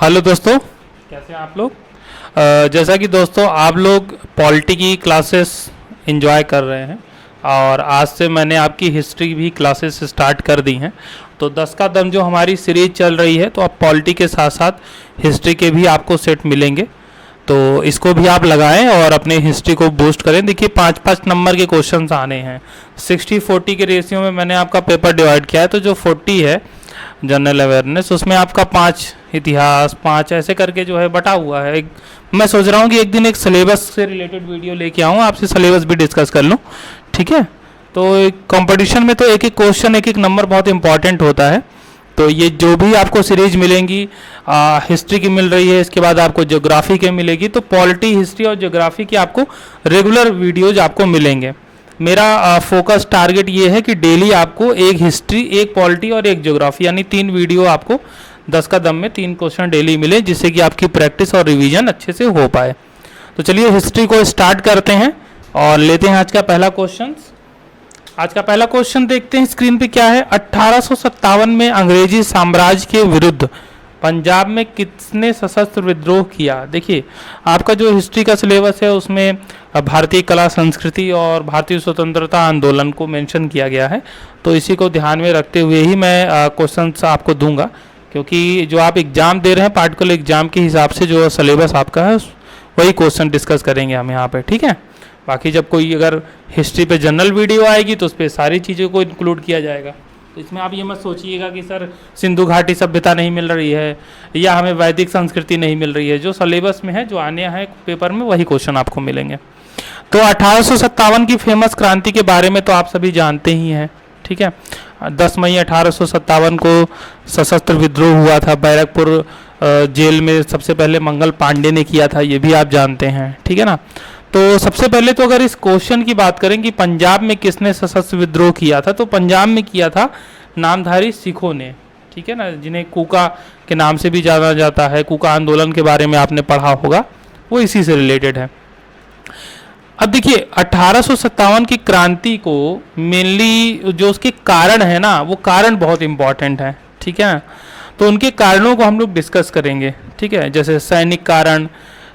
Hello दोस्तों, कैसे हैं आप लोग। जैसा कि दोस्तों आप लोग पॉलिटी की क्लासेस एंजॉय कर रहे हैं और आज से मैंने आपकी हिस्ट्री भी क्लासेस स्टार्ट कर दी हैं। तो 10 का दम जो हमारी सीरीज चल रही है, तो आप पॉलिटी के साथ साथ हिस्ट्री के भी आपको सेट मिलेंगे, तो इसको भी आप लगाएं और अपने हिस्ट्री को बूस्ट करें। देखिए 5-5 नंबर के क्वेश्चंस आने हैं। 60-40 के रेशियो में मैंने आपका पेपर डिवाइड किया है। तो जो 40 है जनरल अवेयरनेस, उसमें आपका 5 इतिहास, 5 ऐसे करके जो है बटा हुआ है। मैं सोच रहा हूँ कि एक दिन एक सिलेबस से रिलेटेड वीडियो लेके आऊँ, आपसे सिलेबस भी डिस्कस कर लूँ, ठीक है। तो कंपटीशन में तो एक एक क्वेश्चन, एक एक नंबर बहुत इंपॉर्टेंट होता है। तो ये जो भी आपको सीरीज मिलेंगी, हिस्ट्री की मिल रही है, इसके बाद आपको ज्योग्राफी की मिलेगी। तो पॉलिटी, हिस्ट्री और ज्योग्राफी की आपको रेगुलर वीडियोज आपको मिलेंगे। मेरा फोकस टारगेट ये है कि डेली आपको एक हिस्ट्री, एक पॉलिटी और एक ज्योग्राफी, यानी 3 वीडियो आपको 10 का दम में 3 क्वेश्चन डेली मिले, जिससे कि आपकी प्रैक्टिस और रिवीजन अच्छे से हो पाए। तो चलिए हिस्ट्री को स्टार्ट करते हैं और लेते हैं आज का पहला क्वेश्चन। आज का पहला क्वेश्चन देखते हैं स्क्रीन पे क्या है। 1857 में अंग्रेजी साम्राज्य के विरुद्ध पंजाब में किसने सशस्त्र विद्रोह किया। देखिए आपका जो हिस्ट्री का सिलेबस है उसमें भारतीय कला संस्कृति और भारतीय स्वतंत्रता आंदोलन को मेंशन किया गया है। तो इसी को ध्यान में रखते हुए ही मैं क्वेश्चंस आपको दूंगा, क्योंकि जो आप एग्ज़ाम दे रहे हैं पार्टिकुलर एग्ज़ाम के हिसाब से जो सिलेबस आपका है वही क्वेश्चन डिस्कस करेंगे हम यहाँ पे, ठीक है। बाकी जब कोई अगर हिस्ट्री पे जनरल वीडियो आएगी तो उस पर सारी चीज़ों को इंक्लूड किया जाएगा। तो इसमें आप ये मत सोचिएगा कि सर सिंधु घाटी सभ्यता नहीं मिल रही है या हमें वैदिक संस्कृति नहीं मिल रही है। जो सिलेबस में है, जो आने हैं पेपर में, वही क्वेश्चन आपको मिलेंगे। तो 1857 की फेमस क्रांति के बारे में तो आप सभी जानते ही हैं, ठीक है। 10 मई 1857 को सशस्त्र विद्रोह हुआ था। बैरकपुर जेल में सबसे पहले मंगल पांडे ने किया था, ये भी आप जानते हैं, ठीक है ना। तो सबसे पहले तो अगर इस क्वेश्चन की बात करें कि पंजाब में किसने सशस्त्र विद्रोह किया था, तो पंजाब में किया था नामधारी सिखों ने, ठीक है ना, जिन्हें कूका के नाम से भी जाना जाता है। कूका आंदोलन के बारे में आपने पढ़ा होगा, वो इसी से रिलेटेड है। अब देखिए 1857 की क्रांति को मेनली जो उसके कारण है ना, वो कारण बहुत इंपॉर्टेंट है, ठीक है। तो उनके कारणों को हम लोग डिस्कस करेंगे, ठीक है। जैसे सैनिक कारण,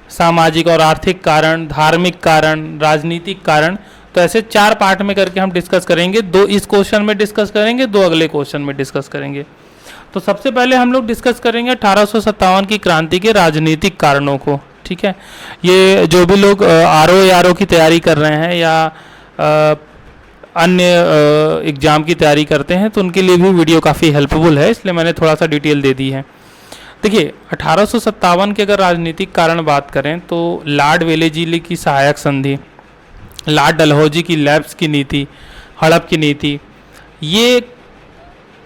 सामाजिक और आर्थिक कारण, धार्मिक कारण, राजनीतिक कारण। तो ऐसे 4 पार्ट में करके हम डिस्कस करेंगे। 2 इस क्वेश्चन में डिस्कस करेंगे, 2 अगले क्वेश्चन में डिस्कस करेंगे। तो सबसे पहले हम लोग डिस्कस करेंगे 1857 की क्रांति के राजनीतिक कारणों को, ठीक है। ये जो भी लोग आरओ की तैयारी कर रहे हैं या अन्य एग्ज़ाम की तैयारी करते हैं, तो उनके लिए भी वीडियो काफ़ी हेल्पफुल है, इसलिए मैंने थोड़ा सा डिटेल दे दी है। देखिए 1857 के अगर राजनीतिक कारण बात करें तो लॉर्ड वेलेस्ली की सहायक संधि, लॉर्ड डलहौजी की लैप्स की नीति, हड़प की नीति, ये,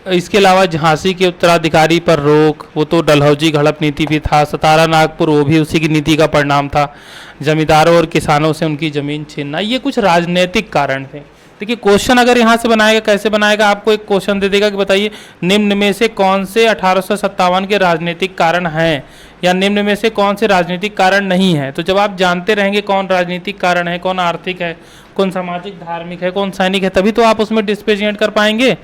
इसके अलावा झांसी के उत्तराधिकारी पर रोक, वो तो डलहौजी हड़प नीति भी था। सतारा नागपुर, वो भी उसी की नीति का परिणाम था। जमींदारों और किसानों से उनकी ज़मीन छीनना, ये कुछ राजनीतिक कारण थे। देखिए क्वेश्चन अगर यहाँ से बनाएगा, कैसे बनाएगा, आपको एक क्वेश्चन दे देगा कि बताइए निम्न में से कौन से 1857 के राजनीतिक कारण हैं या निम्न में से कौन से राजनीतिक कारण नहीं है। तो जब आप जानते रहेंगे कौन राजनीतिक कारण है, कौन आर्थिक है, कौन सामाजिक धार्मिक है, कौन सैनिक है, तभी तो आप उसमें डिस्प्रेजेंट कर पाएंगे,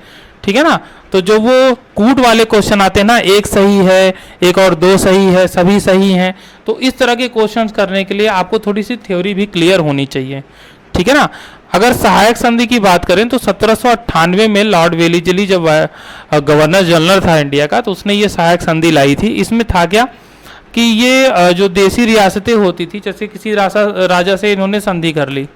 ठीक है ना। तो जो वो कूट वाले क्वेश्चन आते हैं ना, एक सही है, एक और 2 सही है, सभी सही हैं, तो इस तरह के क्वेश्चंस करने के लिए आपको थोड़ी सी थ्योरी भी क्लियर होनी चाहिए, ठीक है ना। अगर सहायक संधि की बात करें तो 1798 में लॉर्ड वेलेस्ली जब गवर्नर जनरल था इंडिया का, तो उसने ये सहायक संधि लाई थी। इसमें था क्या कि ये जो देसी रियासतें होती थी, जैसे किसी राजा से इन्होंने संधि कर ली,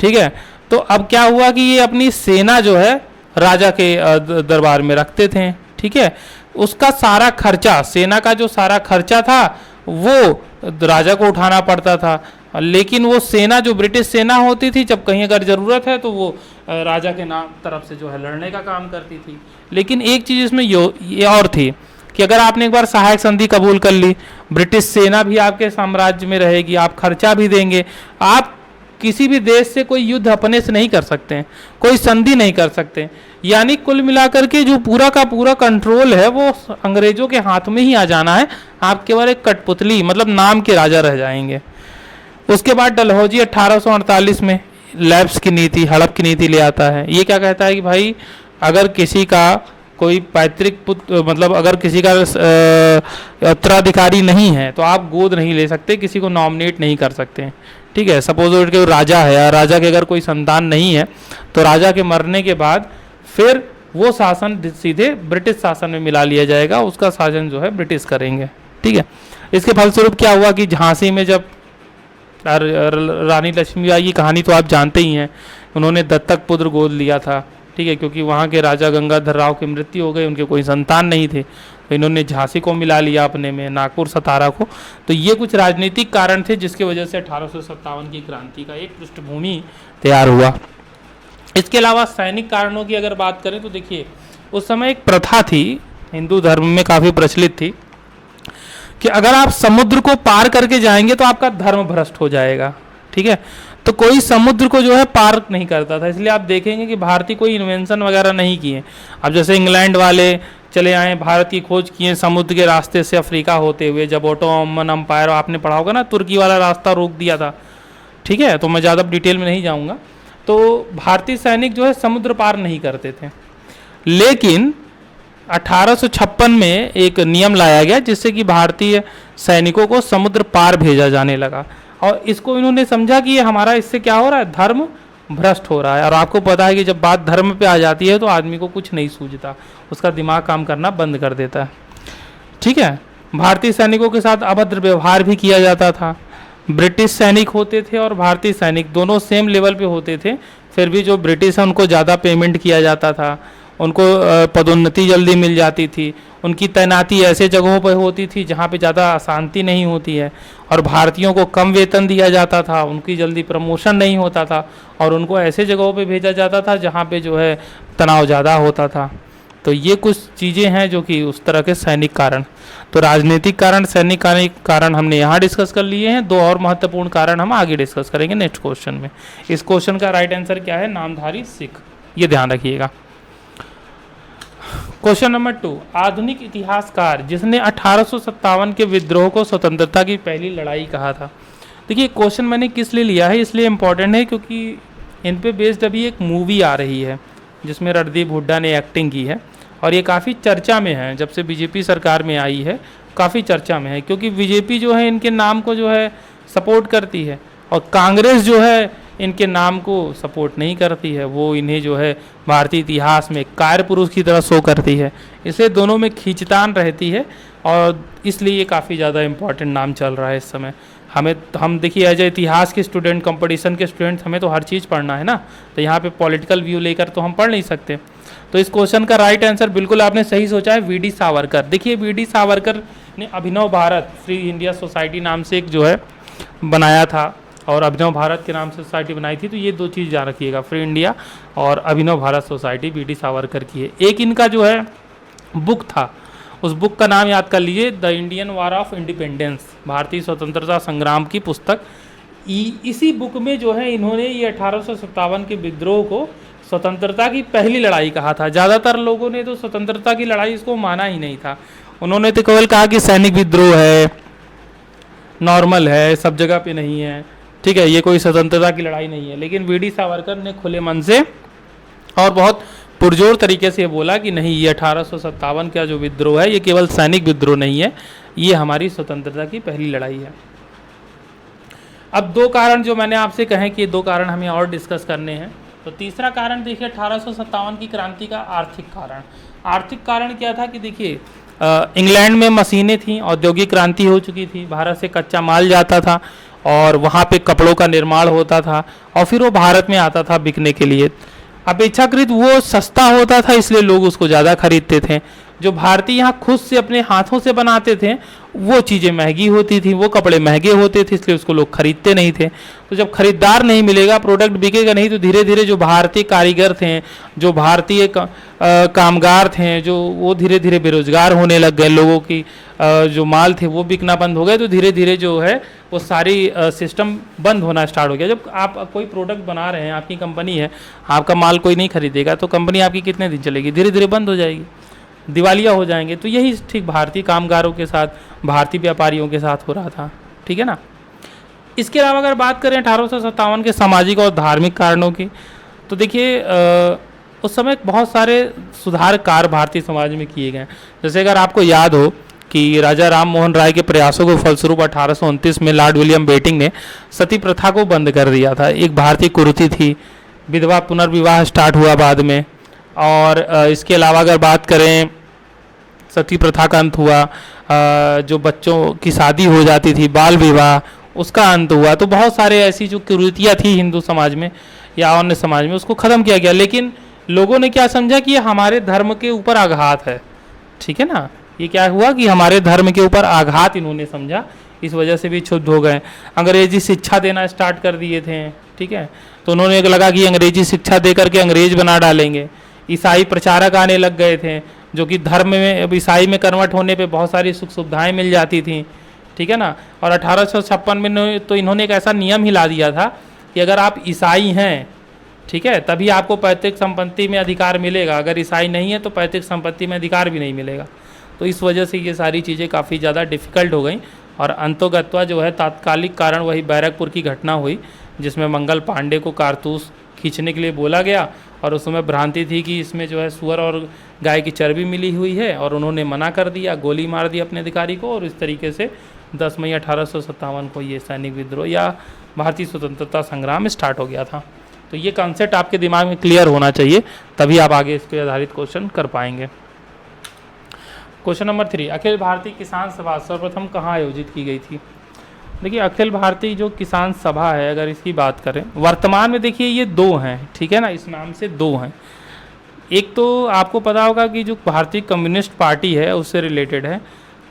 ठीक है। तो अब क्या हुआ कि ये अपनी सेना जो है राजा के दरबार में रखते थे, ठीक है। उसका सारा खर्चा, सेना का जो सारा खर्चा था वो राजा को उठाना पड़ता था। लेकिन वो सेना जो ब्रिटिश सेना होती थी, जब कहीं अगर ज़रूरत है तो वो राजा के नाम तरफ से जो है लड़ने का काम करती थी। लेकिन एक चीज़ इसमें ये और थी कि अगर आपने एक बार सहायक संधि कबूल कर ली, ब्रिटिश सेना भी आपके साम्राज्य में रहेगी, आप खर्चा भी देंगे, आप किसी भी देश से कोई युद्ध अपने से नहीं कर सकते हैं, कोई संधि नहीं कर सकते। यानी कुल मिलाकर के जो पूरा का पूरा कंट्रोल है वो अंग्रेजों के हाथ में ही आ जाना है। आप केवल एक कठपुतली, मतलब नाम के राजा रह जाएंगे। उसके बाद डलहौजी 1848 में लैप्स की नीति, हड़प की नीति ले आता है। ये क्या कहता है कि भाई अगर किसी का कोई पैतृक पुत्र, मतलब अगर किसी का उत्तराधिकारी नहीं है तो आप गोद नहीं ले सकते, किसी को नॉमिनेट नहीं कर सकते हैं। ठीक है, सपोज कि राजा है, या राजा के अगर कोई संतान नहीं है तो राजा के मरने के बाद फिर वो शासन सीधे ब्रिटिश शासन में मिला लिया जाएगा, उसका शासन जो है ब्रिटिश करेंगे। ठीक है, इसके फलस्वरूप क्या हुआ कि झांसी में जब रानी लक्ष्मीबाई की कहानी तो आप जानते ही हैं, उन्होंने दत्तक पुत्र गोद लिया था। ठीक है, क्योंकि वहाँ के राजा गंगाधर राव की मृत्यु हो गई, उनके कोई संतान नहीं थे, तो इन्होंने झांसी को मिला लिया अपने में, नागपुर सतारा को। तो ये कुछ राजनीतिक कारण थे जिसकी वजह से 1857 की क्रांति का एक पृष्ठभूमि तैयार हुआ। इसके अलावा सैनिक कारणों की अगर बात करें तो देखिए, उस समय एक प्रथा थी, हिंदू धर्म में काफ़ी प्रचलित थी, कि अगर आप समुद्र को पार करके जाएंगे तो आपका धर्म भ्रष्ट हो जाएगा। ठीक है, तो कोई समुद्र को जो है पार नहीं करता था, इसलिए आप देखेंगे कि भारतीय कोई इन्वेंशन वगैरह नहीं किए। अब जैसे इंग्लैंड वाले चले आए, भारत की खोज किए समुद्र के रास्ते से अफ्रीका होते हुए, जब ओटोमन अम्पायर, आपने पढ़ा होगा ना, तुर्की वाला रास्ता रोक दिया था। ठीक है, तो मैं ज़्यादा डिटेल में नहीं जाऊँगा। तो भारतीय सैनिक जो है समुद्र पार नहीं करते थे, लेकिन 1856 में एक नियम लाया गया जिससे कि भारतीय सैनिकों को समुद्र पार भेजा जाने लगा, और इसको इन्होंने समझा कि ये हमारा इससे क्या हो रहा है, धर्म भ्रष्ट हो रहा है। और आपको पता है कि जब बात धर्म पे आ जाती है तो आदमी को कुछ नहीं सूझता, उसका दिमाग काम करना बंद कर देता है। ठीक है, भारतीय सैनिकों के साथ अभद्र व्यवहार भी किया जाता था। ब्रिटिश सैनिक होते थे और भारतीय सैनिक दोनों सेम लेवल पे होते थे, फिर भी जो ब्रिटिश है उनको ज़्यादा पेमेंट किया जाता था, उनको पदोन्नति जल्दी मिल जाती थी, उनकी तैनाती ऐसे जगहों पर होती थी जहाँ पे ज़्यादा अशांति नहीं होती है, और भारतीयों को कम वेतन दिया जाता था, उनकी जल्दी प्रमोशन नहीं होता था, और उनको ऐसे जगहों पे भेजा जाता था जहाँ पे जो है तनाव ज़्यादा होता था। तो ये कुछ चीज़ें हैं जो कि उस तरह के सैनिक कारण। तो राजनीतिक कारण, सैनिक कारण हमने यहाँ डिस्कस कर लिए हैं। दो और महत्वपूर्ण कारण हम आगे डिस्कस करेंगे नेक्स्ट क्वेश्चन में। इस क्वेश्चन का राइट आंसर क्या है, नामधारी सिख, ये ध्यान रखिएगा। क्वेश्चन नंबर 2, आधुनिक इतिहासकार जिसने 1857 के विद्रोह को स्वतंत्रता की पहली लड़ाई कहा था। देखिए, क्वेश्चन मैंने किस लिए लिया है, इसलिए इम्पोर्टेंट है क्योंकि इन पे बेस्ड अभी एक मूवी आ रही है जिसमें रणदीप हुड्डा ने एक्टिंग की है, और ये काफ़ी चर्चा में है। जब से बीजेपी सरकार में आई है काफ़ी चर्चा में है, क्योंकि बीजेपी जो है इनके नाम को जो है सपोर्ट करती है, और कांग्रेस जो है इनके नाम को सपोर्ट नहीं करती है, वो इन्हें जो है भारतीय इतिहास में कार्य पुरुष की तरह शो करती है। इसलिए दोनों में खींचतान रहती है, और इसलिए ये काफ़ी ज़्यादा इम्पॉर्टेंट नाम चल रहा है इस समय। हम देखिए एज ए इतिहास के स्टूडेंट, कंपटीशन के स्टूडेंट, हमें तो हर चीज़ पढ़ना है ना, तो यहाँ पे पॉलिटिकल व्यू लेकर तो हम पढ़ नहीं सकते। तो इस क्वेश्चन का राइट आंसर बिल्कुल आपने सही सोचा है, वी.डी. सावरकर। देखिए, वी.डी. सावरकर ने अभिनव भारत फ्री इंडिया सोसाइटी नाम से एक जो है बनाया था, और अभिनव भारत के नाम से सोसाइटी बनाई थी। तो ये दो चीज़ याद रखिएगा, फ्री इंडिया और अभिनव भारत सोसाइटी वी.डी. सावरकर की है। एक इनका जो है बुक था, उस बुक का नाम याद कर लीजिए, the Indian war of independence, भारतीय स्वतंत्रता संग्राम की पुस्तक। इसी बुक में जो है इन्होंने ये 1857 के विद्रोह को स्वतंत्रता की पहली लड़ाई कहा था। ज़्यादातर लोगों ने तो स्वतंत्रता की लड़ाई इसको माना ही नहीं था, उन्होंने तो केवल कहा कि सैनिक विद्रोह है, नॉर्मल है, सब जगह पे नहीं है। ठीक है, ये कोई स्वतंत्रता की लड़ाई नहीं है। लेकिन वी.डी. सावरकर ने खुले मन से और बहुत पुरजोर तरीके से बोला कि नहीं, ये 1857 का जो विद्रोह है ये केवल सैनिक विद्रोह नहीं है, ये हमारी स्वतंत्रता की पहली लड़ाई है। अब दो कारण जो मैंने आपसे कहे कि दो कारण हमें और डिस्कस करने हैं। तो तीसरा कारण देखिए 1857 की क्रांति का आर्थिक कारण। आर्थिक कारण क्या था कि देखिए, इंग्लैंड में मशीनें थीं, औद्योगिक क्रांति हो चुकी थी, भारत से कच्चा माल जाता था और वहाँ पे कपड़ों का निर्माण होता था, और फिर वो भारत में आता था बिकने के लिए। अपेक्षाकृत वो सस्ता होता था, इसलिए लोग उसको ज़्यादा खरीदते थे। जो भारतीय यहाँ खुद से अपने हाथों से बनाते थे वो चीज़ें महंगी होती थी, वो कपड़े महंगे होते थे, इसलिए उसको लोग खरीदते नहीं थे। तो जब खरीदार नहीं मिलेगा, प्रोडक्ट बिकेगा नहीं, तो धीरे धीरे जो भारतीय कारीगर थे, जो भारतीय कामगार थे, जो वो धीरे धीरे बेरोजगार होने लग गए, लोगों की जो माल थे वो बिकना बंद हो गए। तो धीरे धीरे जो है वो सारी सिस्टम बंद होना स्टार्ट हो गया। जब आप कोई प्रोडक्ट बना रहे हैं, आपकी कंपनी है, आपका माल कोई नहीं खरीदेगा तो कंपनी आपकी कितने दिन चलेगी, धीरे धीरे बंद हो जाएगी, दिवालिया हो जाएंगे। तो यही ठीक भारतीय कामगारों के साथ, भारतीय व्यापारियों के साथ हो रहा था। ठीक है ना। इसके अलावा अगर बात करें 1857 के सामाजिक और धार्मिक कारणों की, तो देखिए उस समय बहुत सारे सुधार कार्य भारतीय समाज में किए गए। जैसे अगर आपको याद हो कि राजा राम मोहन राय के प्रयासों को फलस्वरूप 1829 में लॉर्ड विलियम बेंटिंक ने सती प्रथा को बंद कर दिया था। एक भारतीय कुरीति थी, विधवा पुनर्विवाह स्टार्ट हुआ बाद में। और इसके अलावा अगर बात करें, सती प्रथा का अंत हुआ, जो बच्चों की शादी हो जाती थी, बाल विवाह, उसका अंत हुआ। तो बहुत सारे ऐसी जो कुरीतियाँ थी हिंदू समाज में या अन्य समाज में, उसको ख़त्म किया गया। लेकिन लोगों ने क्या समझा कि ये हमारे धर्म के ऊपर आघात है, ठीक है ना। ये क्या हुआ कि हमारे धर्म के ऊपर आघात इन्होंने समझा, इस वजह से भी क्षुब्ध हो गए। अंग्रेजी शिक्षा देना स्टार्ट कर दिए थे, ठीक है। तो उन्होंने लगा कि अंग्रेजी शिक्षा दे करके अंग्रेज बना डालेंगे। ईसाई प्रचारक आने लग गए थे, जो कि धर्म में, अब ईसाई में कन्वर्ट होने पे बहुत सारी सुख सुविधाएँ मिल जाती थी, ठीक है ना। और 1856 में तो इन्होंने एक ऐसा नियम ही ला दिया था कि अगर आप ईसाई हैं, ठीक है, तभी आपको पैतृक संपत्ति में अधिकार मिलेगा, अगर ईसाई नहीं है तो पैतृक संपत्ति में अधिकार भी नहीं मिलेगा। तो इस वजह से ये सारी चीज़ें काफ़ी ज़्यादा डिफ़िकल्ट हो गई। और अंतोगत्वा जो है तात्कालिक कारण वही बैरकपुर की घटना हुई, जिसमें मंगल पांडे को कारतूस खींचने के लिए बोला गया, और उस समय भ्रांति थी कि इसमें जो है सुअर और गाय की चर्बी मिली हुई है, और उन्होंने मना कर दिया, गोली मार दी अपने अधिकारी को। और इस तरीके से 10 मई 1857 को ये सैनिक विद्रोह या भारतीय स्वतंत्रता संग्राम स्टार्ट हो गया था। तो ये कॉन्सेप्ट आपके दिमाग में क्लियर होना चाहिए, तभी आप आगे इस पर आधारित क्वेश्चन कर पाएंगे। क्वेश्चन नंबर 3, अखिल भारतीय किसान सभा सर्वप्रथम कहाँ आयोजित की गई थी? देखिए, अखिल भारतीय जो किसान सभा है, अगर इसकी बात करें, वर्तमान में देखिए ये 2 हैं, ठीक है ना, इस नाम से 2 हैं। एक तो आपको पता होगा कि जो भारतीय कम्युनिस्ट पार्टी है उससे रिलेटेड है।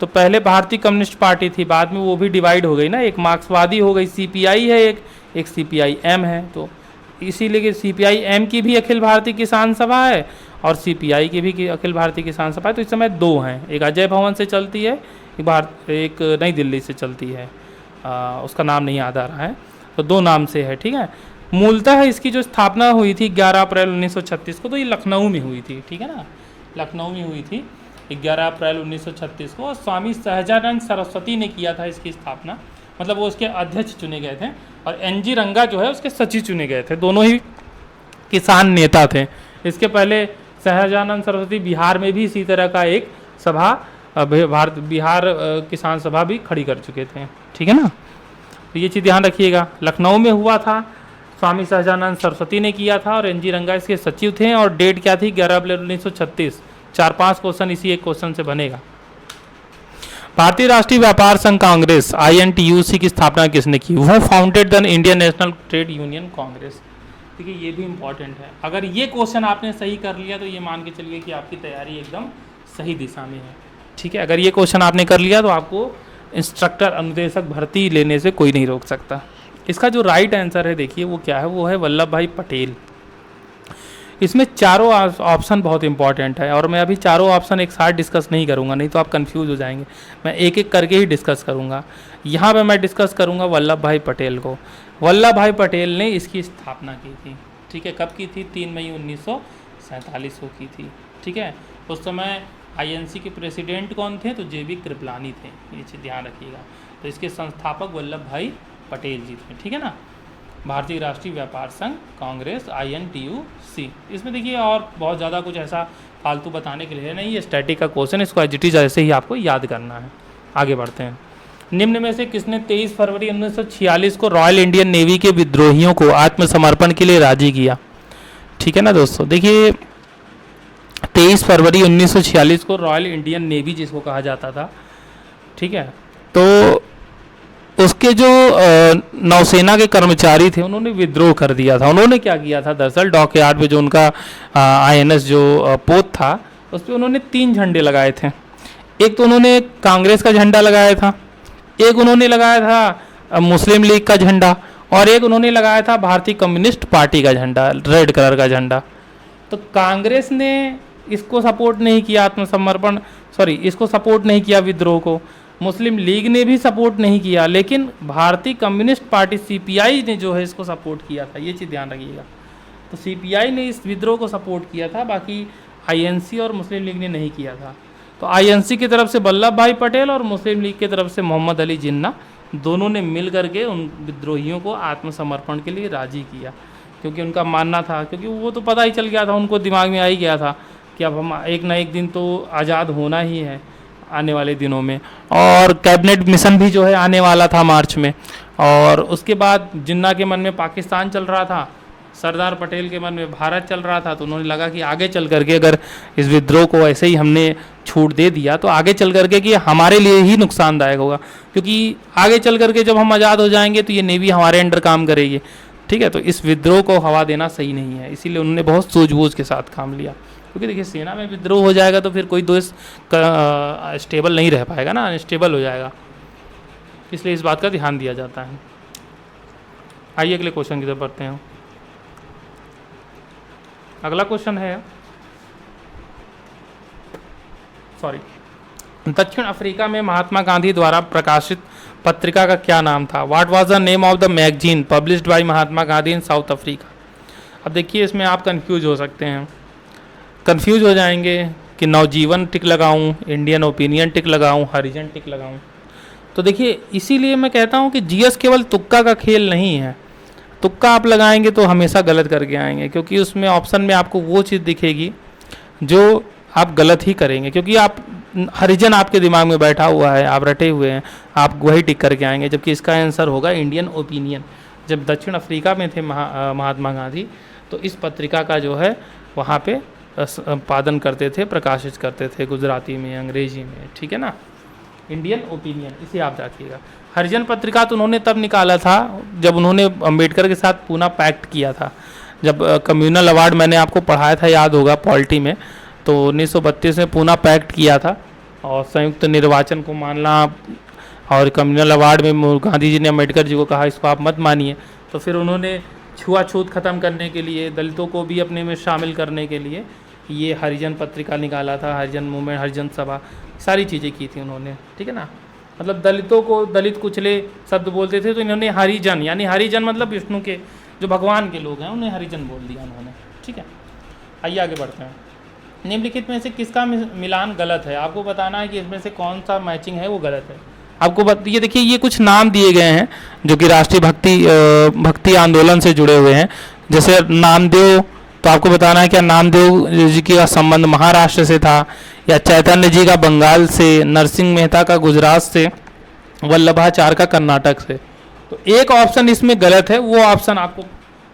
तो पहले भारतीय कम्युनिस्ट पार्टी थी, बाद में वो भी डिवाइड हो गई ना, एक मार्क्सवादी हो गई, CPI है, एक CPIM है। तो इसीलिए CPIM की भी अखिल भारतीय किसान सभा है और CPI की भी अखिल भारतीय किसान सभा है। तो इस समय 2 हैं, एक अजय भवन से चलती है, एक नई दिल्ली से चलती है, उसका नाम नहीं याद आ रहा है। तो 2 नाम से है, ठीक है। मूलतः इसकी जो स्थापना हुई थी 11 अप्रैल 1936 को, तो ये लखनऊ में हुई थी, ठीक है ना, लखनऊ में हुई थी 11 अप्रैल 1936 को। और स्वामी सहजानंद सरस्वती ने किया था इसकी स्थापना, मतलब वो उसके अध्यक्ष चुने गए थे, और NG रंगा जो है उसके सचिव चुने गए थे। दोनों ही किसान नेता थे। इसके पहले सहजानंद सरस्वती बिहार में भी इसी तरह का एक सभा, बिहार किसान सभा भी खड़ी कर चुके थे, ठीक है ना। तो ये चीज़ ध्यान रखिएगा, लखनऊ में हुआ था, स्वामी सहजानंद सरस्वती ने किया था, और NG रंगा इसके सचिव थे। और डेट क्या थी? 11 अप्रैल 1936। 4-5 क्वेश्चन इसी एक क्वेश्चन से बनेगा। भारतीय राष्ट्रीय व्यापार संघ कांग्रेस INTUC की स्थापना किसने की? वो founded the Indian national trade union Congress. देखिए, ये भी इंपॉर्टेंट है। अगर ये क्वेश्चन आपने सही कर लिया तो ये मान के चलिए कि आपकी तैयारी एकदम सही दिशा में है, ठीक है। अगर ये क्वेश्चन आपने कर लिया तो आपको इंस्ट्रक्टर अनुदेशक भर्ती लेने से कोई नहीं रोक सकता। इसका जो राइट आंसर है, देखिए वो क्या है, वो है वल्लभ भाई पटेल। इसमें चारों ऑप्शन बहुत इंपॉर्टेंट है, और मैं अभी चारों ऑप्शन एक साथ डिस्कस नहीं करूंगा, नहीं तो आप कंफ्यूज हो जाएंगे। मैं एक एक करके ही डिस्कस करूंगा। यहाँ पे मैं डिस्कस करूंगा वल्लभ भाई पटेल को। वल्लभ भाई पटेल ने इसकी स्थापना की थी, ठीक है। कब की थी? 3 मई 1947 को की थी, ठीक है। उस समय INC के प्रेसिडेंट कौन थे? तो JB कृपलानी थे, ये चीज़ ध्यान रखिएगा। तो इसके संस्थापक वल्लभ भाई पटेल जी थे, ठीक है ना। भारतीय राष्ट्रीय व्यापार संघ कांग्रेस INTUC। इसमें देखिए और बहुत ज़्यादा कुछ ऐसा फालतू बताने के लिए नहीं, ये स्टैटिक का क्वेश्चन, इसको एजिटी जैसे ही आपको याद करना है। आगे बढ़ते हैं। निम्न में से किसने 23 फरवरी 1946 को रॉयल इंडियन नेवी के विद्रोहियों को आत्मसमर्पण के लिए राजी किया? ठीक है ना दोस्तों। देखिए 23 फरवरी 1946 को रॉयल इंडियन नेवी जिसको कहा जाता था, ठीक है, तो उसके जो नौसेना के कर्मचारी थे उन्होंने विद्रोह कर दिया था। उन्होंने क्या किया था? दरअसल डॉकयार्ड पे जो उनका INS जो पोत था उस पर उन्होंने 3 झंडे लगाए थे। एक तो उन्होंने कांग्रेस का झंडा लगाया था, एक उन्होंने लगाया था मुस्लिम लीग का झंडा, और एक उन्होंने लगाया था भारतीय कम्युनिस्ट पार्टी का झंडा, रेड कलर का झंडा। तो कांग्रेस ने इसको सपोर्ट नहीं किया, आत्मसमर्पण इसको सपोर्ट नहीं किया विद्रोह को। मुस्लिम लीग ने भी सपोर्ट नहीं किया, लेकिन भारतीय कम्युनिस्ट पार्टी CPI ने जो है इसको सपोर्ट किया था, ये चीज़ ध्यान रखिएगा। तो CPI ने इस विद्रोह को सपोर्ट किया था, बाकी INC और मुस्लिम लीग ने नहीं किया था। तो INC की तरफ से वल्लभ भाई पटेल और मुस्लिम लीग की तरफ से मोहम्मद अली जिन्ना, दोनों ने मिल करके उन विद्रोहियों को आत्मसमर्पण के लिए राजी किया। क्योंकि उनका मानना था, क्योंकि वो तो पता ही चल गया था, उनको दिमाग में आ ही गया था कि अब हम एक ना एक दिन तो आज़ाद होना ही है आने वाले दिनों में। और कैबिनेट मिशन भी जो है आने वाला था मार्च में। और उसके बाद जिन्ना के मन में पाकिस्तान चल रहा था, सरदार पटेल के मन में भारत चल रहा था, तो उन्होंने लगा कि आगे चल करके अगर इस विद्रोह को ऐसे ही हमने छूट दे दिया तो आगे चल करके कि हमारे लिए ही नुकसानदायक होगा, क्योंकि आगे चल करके जब हम आज़ाद हो जाएंगे तो ये नेवी हमारे अंडर काम करेगी। ठीक है, तो इस विद्रोह को हवा देना सही नहीं है, इसीलिए उन्होंने बहुत सूझबूझ के साथ काम लिया। क्योंकि देखिए सेना में विद्रोह हो जाएगा तो फिर कोई देश स्टेबल नहीं रह पाएगा ना, अनस्टेबल हो जाएगा, इसलिए इस बात का ध्यान दिया जाता है। आइए अगले क्वेश्चन की तरफ बढ़ते हैं। अगला क्वेश्चन है, दक्षिण अफ्रीका में महात्मा गांधी द्वारा प्रकाशित पत्रिका का क्या नाम था? What was the name of the magazine published by Mahatma Gandhi in south Africa? अब देखिए इसमें आप कंफ्यूज हो सकते हैं, कंफ्यूज हो जाएंगे कि नवजीवन टिक लगाऊं, इंडियन ओपिनियन टिक लगाऊं, हरिजन टिक लगाऊं। तो देखिए इसीलिए मैं कहता हूं कि जीएस केवल तुक्का का खेल नहीं है। तुक्का आप लगाएंगे तो हमेशा गलत करके आएंगे, क्योंकि उसमें ऑप्शन में आपको वो चीज़ दिखेगी जो आप गलत ही करेंगे, क्योंकि आप हरिजन आपके दिमाग में बैठा हुआ है, आप रटे हुए हैं, आप वही टिक करके आएंगे, जबकि इसका आंसर होगा इंडियन ओपिनियन। जब दक्षिण अफ्रीका में थे महात्मा गांधी तो इस पत्रिका का जो है वहाँ पे संपादन करते थे, प्रकाशित करते थे गुजराती में, अंग्रेजी में। ठीक है ना, इंडियन ओपिनियन, इसे आप देखिएगा। हरिजन पत्रिका तो उन्होंने तब निकाला था जब उन्होंने अंबेडकर के साथ पूना पैक्ट किया था। जब कम्युनल अवार्ड मैंने आपको पढ़ाया था, याद होगा पॉलिटी में, तो 1932 में पूना पैक्ट किया था और संयुक्त निर्वाचन को मानना, और कम्युनल अवार्ड में गांधी जी ने अम्बेडकर जी को कहा इसको आप मत मानिए। तो फिर उन्होंने छुआछूत ख़त्म करने के लिए, दलितों को भी अपने में शामिल करने के लिए ये हरिजन पत्रिका निकाला था, हरिजन मूवमेंट, हरिजन सभा, सारी चीज़ें की थी उन्होंने। ठीक है ना, मतलब दलितों को दलित कुचले शब्द बोलते थे तो इन्होंने हरिजन, यानी हरिजन मतलब विष्णु के जो भगवान के लोग हैं उन्हें हरिजन बोल दिया उन्होंने। ठीक है, आइए आगे बढ़ते हैं। निम्नलिखित में से किसका मिलान गलत है? आपको बताना है कि इसमें से कौन सा मैचिंग है वो गलत है। आपको ये देखिए, ये कुछ नाम दिए गए हैं जो कि राष्ट्रीय भक्ति आंदोलन से जुड़े हुए हैं। जैसे नामदेव, तो आपको बताना है क्या नामदेव जी का संबंध महाराष्ट्र से था, या चैतन्य जी का बंगाल से, नरसिंह मेहता का गुजरात से, वल्लभाचार्य का कर्नाटक से। तो एक ऑप्शन इसमें गलत है, वो ऑप्शन आपको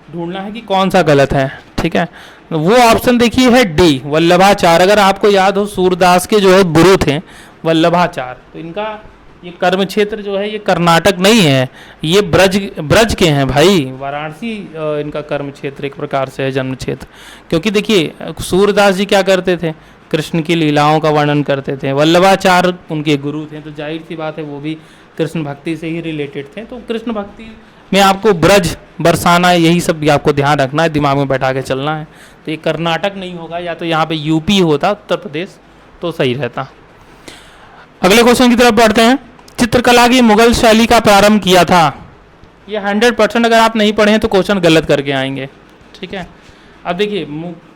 ढूंढना है कि कौन सा गलत है। ठीक है, वो ऑप्शन देखिए है डी, वल्लभाचार्य। अगर आपको याद हो सूरदास के जो है गुरु थे वल्लभाचार्य, तो इनका ये कर्म क्षेत्र जो है ये कर्नाटक नहीं है, ये ब्रज के हैं भाई, वाराणसी इनका कर्म क्षेत्र एक प्रकार से है, जन्म क्षेत्र। क्योंकि देखिए सूरदास जी क्या करते थे, कृष्ण की लीलाओं का वर्णन करते थे, वल्लभाचार्य उनके गुरु थे, तो जाहिर सी बात है वो भी कृष्ण भक्ति से ही रिलेटेड थे। तो कृष्ण भक्ति में आपको ब्रज बरसाना, यही सब भी आपको ध्यान रखना है, दिमाग में बैठा के चलना है। तो ये कर्नाटक नहीं होगा, या तो यहाँ पे यूपी होता, उत्तर प्रदेश, तो सही रहता। अगले क्वेश्चन की तरफ बढ़ते हैं। चित्रकला की मुगल शैली का प्रारंभ किया था। ये 100% अगर आप नहीं पढ़े हैं तो क्वेश्चन गलत करके आएंगे। ठीक है, अब देखिए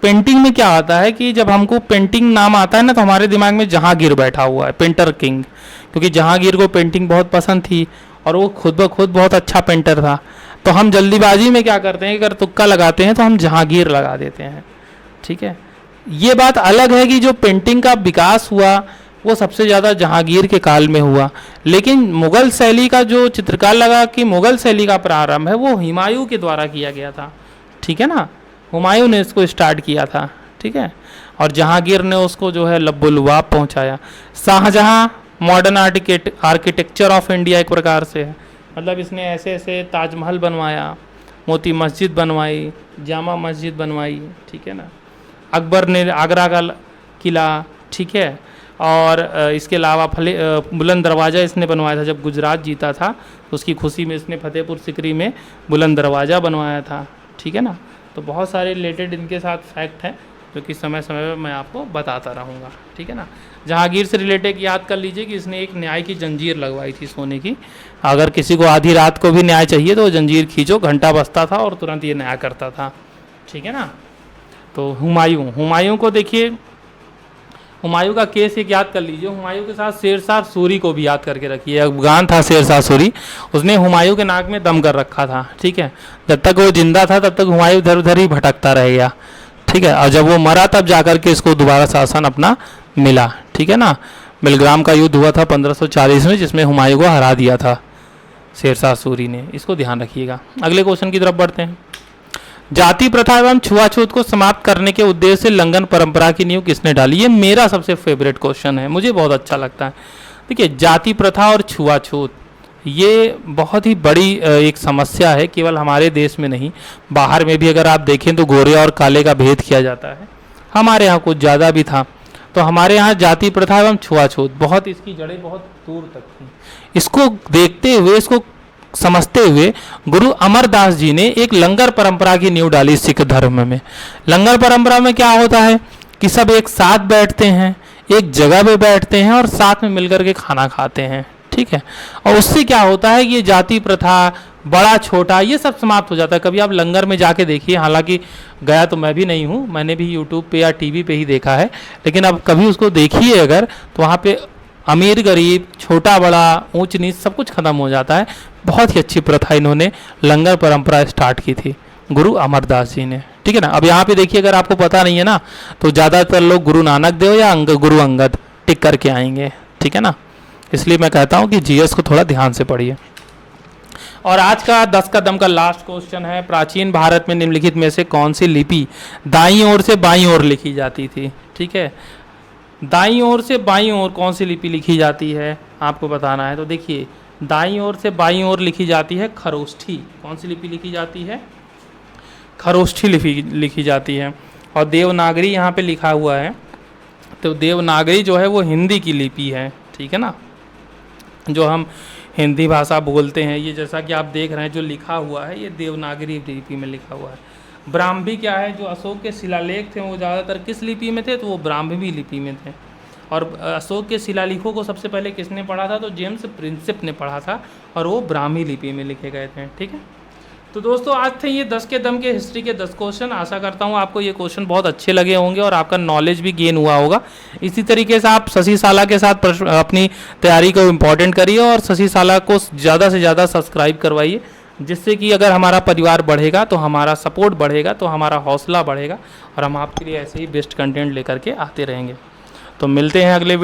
पेंटिंग में क्या आता है कि जब हमको पेंटिंग नाम आता है ना तो हमारे दिमाग में जहांगीर बैठा हुआ है, पेंटर किंग, क्योंकि जहांगीर को पेंटिंग बहुत पसंद थी और वो खुद ब खुद बहुत अच्छा पेंटर था। तो हम जल्दीबाजी में क्या करते हैं, अगर तुक्का लगाते हैं तो हम जहांगीर लगा देते हैं। ठीक है, ये बात अलग है कि जो पेंटिंग का विकास हुआ वो सबसे ज़्यादा जहांगीर के काल में हुआ, लेकिन मुग़ल शैली का जो चित्रकार लगा कि मुग़ल शैली का प्रारंभ है वो हुमायूं के द्वारा किया गया था। ठीक है ना, हुमायूं ने इसको स्टार्ट किया था। ठीक है, और जहांगीर ने उसको जो है लब्बुलुआब पहुंचाया। Shahjahan modern architecture of India एक प्रकार से है, मतलब इसने ऐसे ऐसे ताजमहल बनवाया, मोती मस्जिद बनवाई, जामा मस्जिद बनवाई। ठीक है ना, अकबर ने आगरा का किला, ठीक है, और इसके अलावा बुलंद दरवाज़ा इसने बनवाया था। जब गुजरात जीता था तो उसकी खुशी में इसने फतेहपुर सिकरी में बुलंद दरवाज़ा बनवाया था। ठीक है ना, तो बहुत सारे रिलेटेड इनके साथ फैक्ट हैं जो कि समय समय पर मैं आपको बताता रहूँगा। ठीक है ना, जहांगीर से रिलेटेड याद कर लीजिए कि इसने एक न्याय की जंजीर लगवाई थी सोने की। अगर किसी को आधी रात को भी न्याय चाहिए तो जंजीर खींचो, घंटा बजता था और तुरंत ये न्याय करता था। ठीक है ना, तो हुमायूं को देखिए हुमायूं का केस एक याद कर लीजिए, हुमायूं के साथ शेरशाह सूरी को भी याद करके रखिए। अफगान था शेरशाह सूरी, उसने हुमायूं के नाक में दम कर रखा था, ठीक है। जब तक वो जिंदा था तब तक हुमायूं इधर उधर ही भटकता रह गया, ठीक है। और जब वो मरा तब जाकर के इसको दोबारा शासन अपना मिला, ठीक है ना। बेलग्राम का युद्ध हुआ था 1540 में, जिसमें हुमायूं को हरा दिया था शेरशाह सूरी ने, इसको ध्यान रखिएगा। अगले क्वेश्चन की तरफ बढ़ते हैं। जाति प्रथा एवं छुआछूत को समाप्त करने के उद्देश्य से लंगन परंपरा की नींव किसने डाली? ये मेरा सबसे फेवरेट क्वेश्चन है, मुझे बहुत अच्छा लगता है। देखिए, जाति प्रथा और छुआछूत ये बहुत ही बड़ी एक समस्या है, केवल हमारे देश में नहीं, बाहर में भी अगर आप देखें तो गोरे और काले का भेद किया जाता है। हमारे यहाँ कुछ ज़्यादा भी था। तो हमारे यहाँ जाति प्रथा एवं छुआछूत बहुत, इसकी जड़ें बहुत दूर तक थी। इसको देखते हुए, इसको समझते हुए गुरु अमरदास जी ने एक लंगर परंपरा की नींव डाली सिख धर्म में। लंगर परंपरा में क्या होता है कि सब एक साथ बैठते हैं, एक जगह पे बैठते हैं और साथ में मिलकर के खाना खाते हैं, ठीक है। और उससे क्या होता है, ये जाति प्रथा, बड़ा छोटा, ये सब समाप्त हो जाता है। कभी आप लंगर में जाके देखिए, हालांकि गया तो मैं भी नहीं हूँ, मैंने भी यूट्यूब पे या टीवी पे ही देखा है, लेकिन अब कभी उसको देखिए अगर, तो वहाँ पे अमीर गरीब, छोटा बड़ा, ऊंच नीच सब कुछ खत्म हो जाता है। बहुत ही अच्छी प्रथा इन्होंने लंगर परंपरा स्टार्ट की थी गुरु अमरदास जी ने, ठीक है ना। अब यहाँ पे देखिए, अगर आपको पता नहीं है ना, तो ज़्यादातर लोग गुरु नानक देव या गुरु अंगद टिक करके आएंगे, ठीक है ना। इसलिए मैं कहता हूँ कि जीएस को थोड़ा ध्यान से पढ़िए। और आज का 10 कदम का लास्ट क्वेश्चन है, प्राचीन भारत में निम्नलिखित में से कौन सी लिपि दाईं ओर से बाईं ओर लिखी जाती थी? ठीक है, दाईं ओर से बाईं ओर कौन सी लिपि लिखी जाती है आपको बताना है। तो देखिए, दाईं ओर से बाईं ओर लिखी जाती है खरोष्ठी। कौन सी लिपि लिखी जाती है? खरोष्ठी लिपि लिखी जाती है। और देवनागरी यहाँ पे लिखा हुआ है, तो देवनागरी जो है वो हिंदी की लिपि है, ठीक है ना। जो हम हिंदी भाषा बोलते हैं, ये जैसा कि आप देख रहे हैं जो लिखा हुआ है, ये देवनागरी लिपि में लिखा हुआ है। ब्राह्मी क्या है, जो अशोक के शिलालेख थे वो ज़्यादातर किस लिपि में थे? तो वो ब्राह्मी लिपि में थे। और अशोक के शिलालेखों को सबसे पहले किसने पढ़ा था? तो जेम्स प्रिंसेप ने पढ़ा था, और वो ब्राह्मी लिपि में लिखे गए थे, ठीक है। तो दोस्तों, आज थे ये 10 के दम के हिस्ट्री के 10 क्वेश्चन। आशा करता हूँ आपको ये क्वेश्चन बहुत अच्छे लगे होंगे और आपका नॉलेज भी गेन हुआ होगा। इसी तरीके से आप शशि साला के साथ अपनी तैयारी को इम्पोर्टेंट करिए और शशि साला को ज़्यादा से ज़्यादा सब्सक्राइब करवाइए, जिससे कि अगर हमारा परिवार बढ़ेगा तो हमारा सपोर्ट बढ़ेगा, तो हमारा हौसला बढ़ेगा और हम आपके लिए ऐसे ही बेस्ट कंटेंट लेकर के आते रहेंगे। तो मिलते हैं अगले वीडियो।